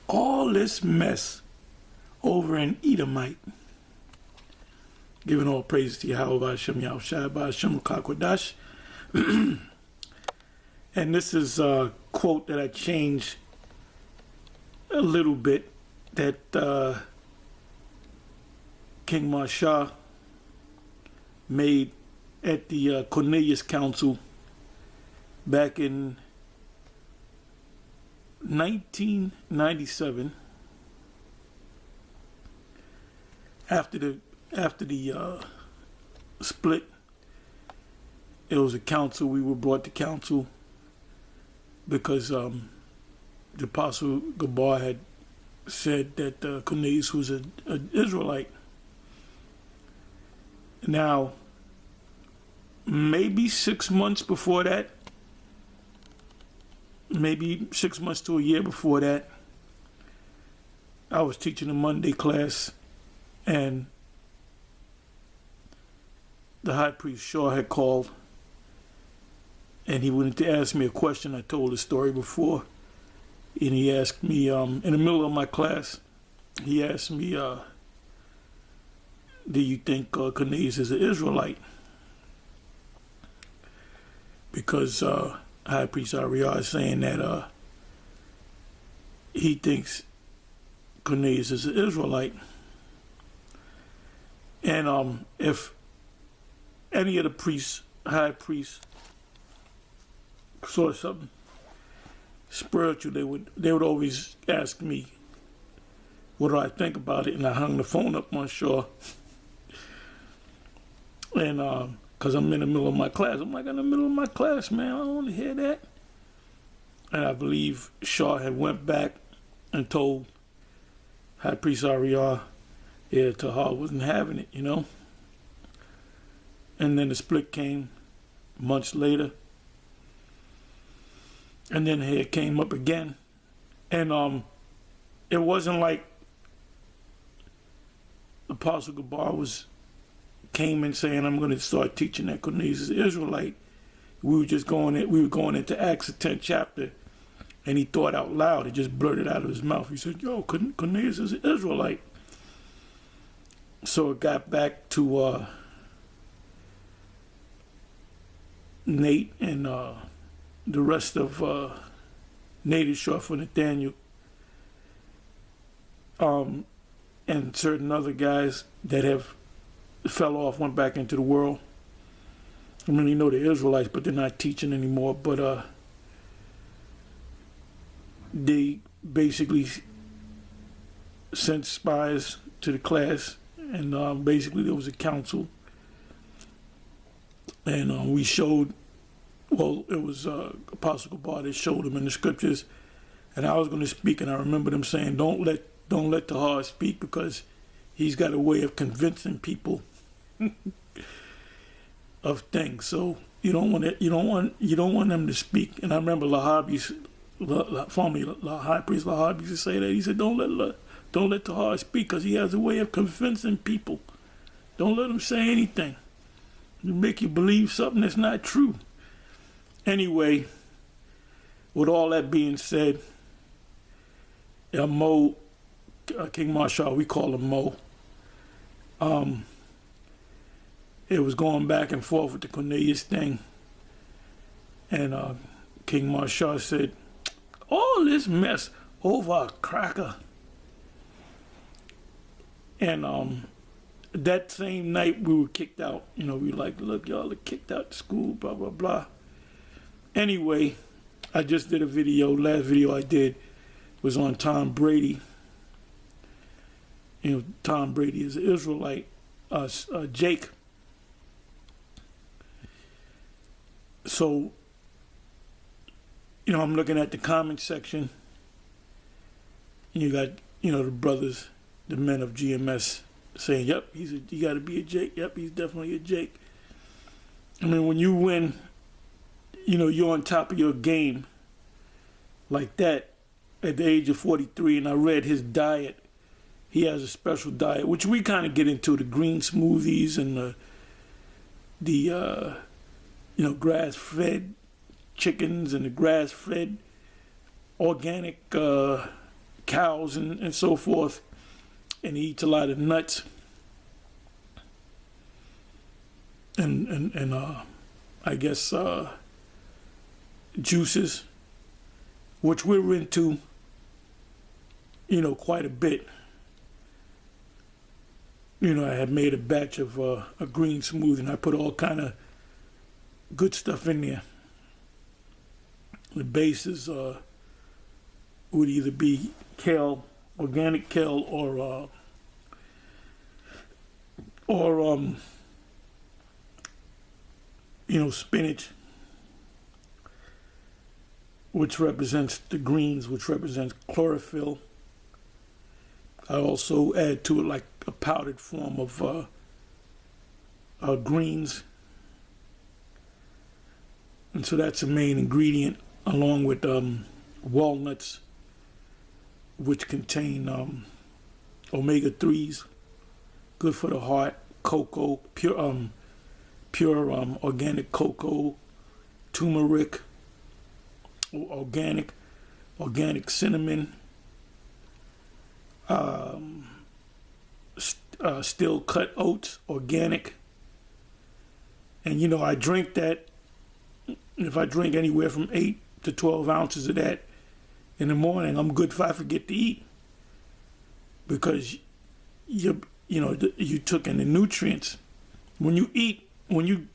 all this mess over in Edomite. Giving all praise to Yahweh Hashem Yahushua Hashem Kakwadash. And this is a quote that I changed a little bit that King Marsha made at the Cornelius Council back in 1997 after the split. It was a council. We were brought to council because the Apostle Gabar had said that Cornelius was an Israelite. Now, maybe 6 months before that, maybe 6 months to a year before that, I was teaching a Monday class, and the high priest Shaw had called, and he wanted to ask me a question. I told the story before, and he asked me, in the middle of my class, he asked me, do you think Cornelius is an Israelite? Because High Priest Ariah is saying that he thinks Cornelius is an Israelite. And if any of the priests, high priests, saw something spiritual, they would always ask me, what do I think about it? And I hung the phone up on Shaw. And because I'm in the middle of my class. I'm like, in the middle of my class, man, I don't want to hear that. And I believe Shaw had went back and told High Priest Ariah, yeah, Tahar wasn't having it, you know. And then the split came months later. And then it came up again. And it wasn't like Apostle Gabar came in saying, I'm going to start teaching that Cornelius is an Israelite. We were going into Acts, the 10th chapter, and he thought out loud. He just blurted out of his mouth. He said, yo, Cornelius is an Israelite. So it got back to Nate and the rest of Nate is short for Nathaniel, and certain other guys that have fell off, went back into the world. I mean, you know, they're Israelites, but they're not teaching anymore. But they basically sent spies to the class, and basically there was a council, and we showed. Well, it was Apostle Gabar that showed them in the scriptures, and I was going to speak, and I remember them saying, "Don't let Tahar speak because he's got a way of convincing people of things. So you don't want them to speak." And I remember formerly High Priest Lahab used to say that. He said, "Don't let Tahar speak because he has a way of convincing people. Don't let him say anything. You make you believe something that's not true." Anyway, with all that being said, Mo, King Marshall, we call him Mo. It was going back and forth with the Cornelius thing, and King Marshall said, all this mess over a cracker. And that same night we were kicked out. You know, we were like, look, y'all are kicked out of school, blah, blah, blah. Anyway, I just did a video. Last video I did was on Tom Brady. You know, Tom Brady is an Israelite. Jake. So, you know, I'm looking at the comment section. And you got, you know, the brothers, the men of GMS saying, yep, you got to be a Jake. Yep, he's definitely a Jake. I mean, when you win, you know, you're on top of your game like that at the age of 43, and I read his diet. He has a special diet, which we kind of get into, the green smoothies and the you know, grass-fed chickens and the grass-fed organic cows and so forth, and he eats a lot of nuts and I guess juices, which we're into, quite a bit. I had made a batch of a green smoothie, and I put all kind of good stuff in there. The bases would either be kale, organic kale, or spinach, which represents the greens, which represents chlorophyll. I also add to it like a powdered form of greens. And so that's the main ingredient, along with walnuts, which contain omega-3s, good for the heart, cocoa, pure organic cocoa, turmeric, organic cinnamon, still cut oats, organic. And I drink that. If I drink anywhere from 8 to 12 ounces of that in the morning, I'm good if I forget to eat, because you took in the nutrients. When you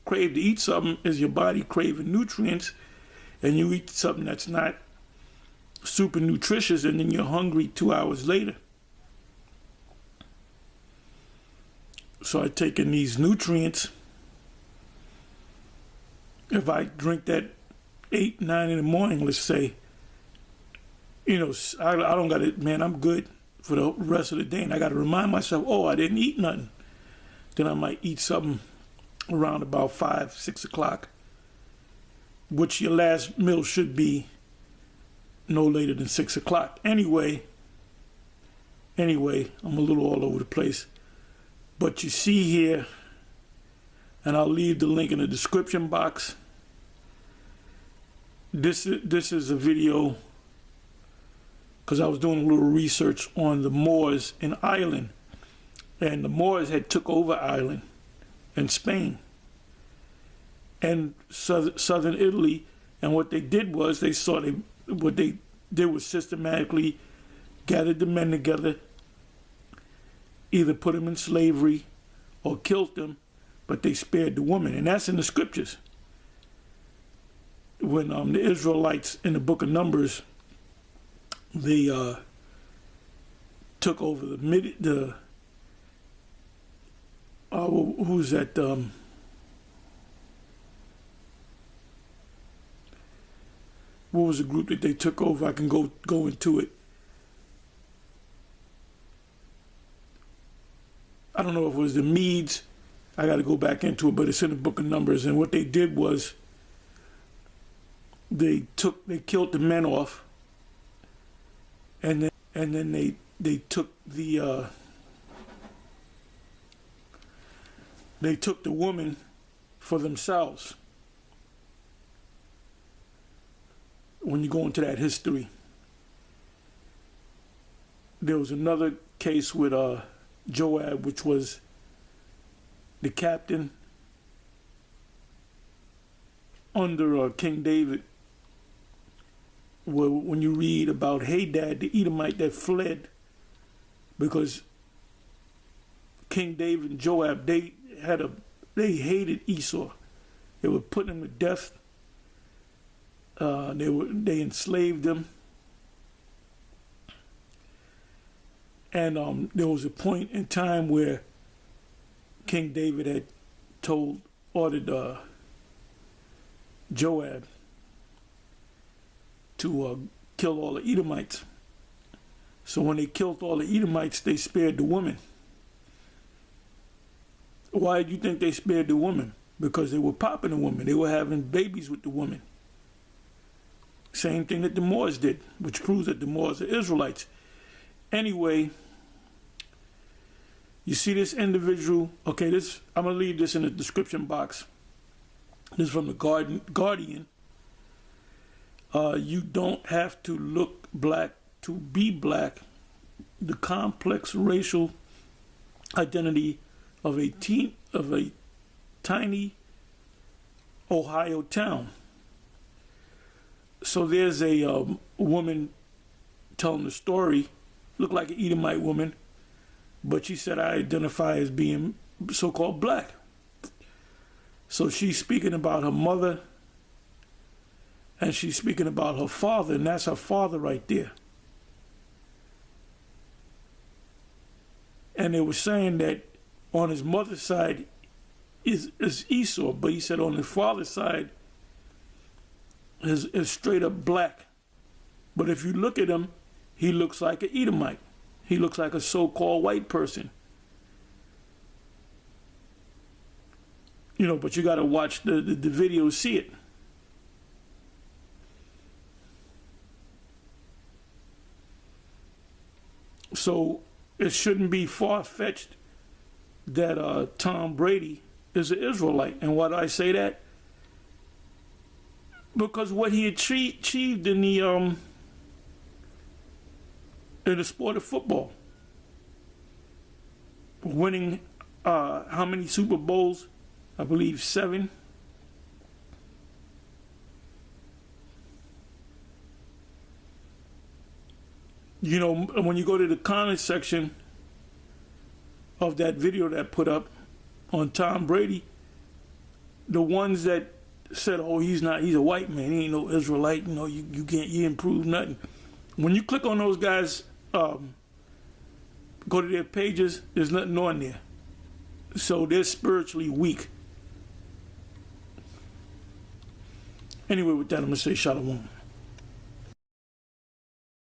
crave to eat something, is your body craving nutrients, and you eat something that's not super nutritious, and then you're hungry 2 hours later. So I take in these nutrients. If I drink that 8, 9 in the morning, let's say, I don't got it, man, I'm good for the rest of the day. And I got to remind myself, I didn't eat nothing. Then I might eat something around about 5, 6 o'clock, which your last meal should be no later than 6 o'clock. Anyway, I'm a little all over the place. But you see here, and I'll leave the link in the description box. This is a video, because I was doing a little research on the Moors in Ireland, and the Moors had took over Ireland and Spain and southern Italy, and what they did was what they did was systematically gathered the men together, either put them in slavery or killed them, but they spared the woman. And that's in the scriptures. When the Israelites in the book of Numbers, they took over who's that? What was the group that they took over? I can go into it. I don't know if it was the Medes. I got to go back into it, but it's in the book of Numbers. And what they did was they killed the men off, and then they took the woman for themselves. When you go into that history, there was another case with Joab, which was the captain under King David. Well, when you read about Hadad, the Edomite that fled because King David and Joab, they hated Esau. They were putting him to death. They enslaved him. And there was a point in time where King David had ordered Joab to kill all the Edomites. So when they killed all the Edomites, they spared the woman. Why do you think they spared the woman? Because they were popping the woman. They were having babies with the woman. Same thing that the Moors did, which proves that the Moors are Israelites. Anyway, you see this individual. Okay, I'm going to leave this in the description box. This is from the Guardian. You don't have to look black to be black, the complex racial identity of a tiny Ohio town. So there's a woman telling the story, looked like an Edomite woman, but she said, I identify as being so-called black. So she's speaking about her mother, and she's speaking about her father, and that's her father right there. And they were saying that on his mother's side is Esau, but he said on his father's side is straight up black. But if you look at him, he looks like an Edomite. He looks like a so-called white person. You know, but you got to watch the video to see it. So it shouldn't be far-fetched that Tom Brady is an Israelite. And why do I say that? Because what he achieved in the sport of football, winning how many Super Bowls? I believe 7. You know, when you go to the comments section of that video that I put up on Tom Brady, the ones that said, oh, he's a white man, he ain't no Israelite, you know, you can't improve nothing. When you click on those guys, go to their pages, there's nothing on there. So they're spiritually weak. Anyway, with that, I'm going to say shalom.